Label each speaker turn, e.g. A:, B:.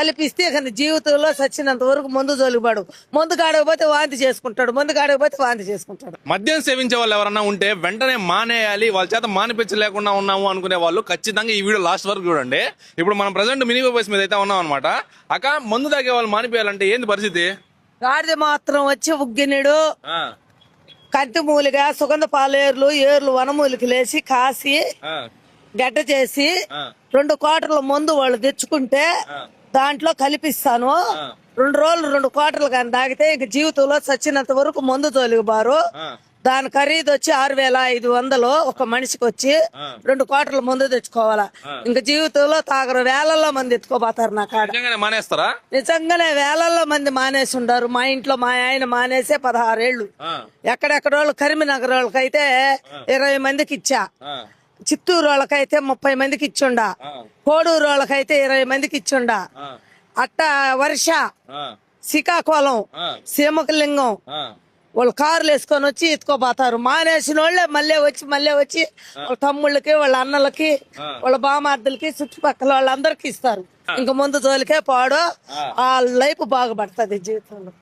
A: కలిపిస్తే ఇక జీవితంలో చచ్చినంత వరకు మందు జోలిపడు. మందు కాడకపోతే వాంతి చేసుకుంటాడు, మందు కాడకపోతే వాంతి చేసుకుంటాడు.
B: మద్యం సేవించే వాళ్ళు ఎవరన్నా ఉంటే వెంటనే మానేయాలి, వాళ్ళ చేత మానిపించలేకుండా ఉన్నాము అనుకునే వాళ్ళు ఖచ్చితంగా ఈ వీడియో లాస్ట్ వరకు చూడండి. ఇప్పుడు మనం ప్రజెంట్ మినీ బస్ మీద అయితే ఉన్నాం అనమాట. అక్క, మందు తాగే వాళ్ళు మానిపోయాలంటే ఏంది పరిస్థితి?
A: గాడిద మాత్రం వచ్చి ఉగ్గినడు, కంటి మూలిగా సుగంధ పాలేర్లు ఏర్లు వనమూలికి లేసి కాసి గడ్డ చేసి 2 క్వార్టర్ల మందు వాళ్ళు తెచ్చుకుంటే దాంట్లో కలిపిస్తాను. 2 రోజులు 2 క్వార్టర్లు కానీ తాగితే ఇంక జీవితంలో చచ్చినంత వరకు మందు తోలిబారు. దాని ఖరీదు వచ్చి 6,500 ఒక మనిషికి వచ్చి 2 క్వార్టర్ల మందు తెచ్చుకోవాలా. ఇంక జీవితంలో తాగరు. వేలల్లో మంది ఎత్తుకోబోతారు నా కాడ.
B: మానేస్తారా?
A: నిజంగానే వేలల్లో మంది మానేసి ఉండారు. మా ఇంట్లో మా ఆయన మానేసే 16 ఏళ్లు. ఎక్కడెక్కడ వాళ్ళు కరీంనగర్ వాళ్ళకైతే 20 మందికి ఇచ్చా, చిత్తూరు వాళ్ళకైతే 30 మందికి ఇచ్చుండా, కోడూరు వాళ్ళకైతే 20 మందికి ఇచ్చుండా. అట్ట వర్ష, శ్రీకాకుళం, సీమకలింగం వాళ్ళు కార్లు వేసుకొని వచ్చి ఎత్తుకోబోతారు. మానేసిన వాళ్ళే మళ్ళీ వచ్చి వాళ్ళ తమ్ముళ్ళకి, వాళ్ళ అన్నలకి, వాళ్ళ బామార్దులకి, చుట్టుపక్కల వాళ్ళందరికి ఇస్తారు. ఇంక ముందు జోలికే పాడు. ఆ లైఫ్ బాగుపడుతుంది జీవితంలో.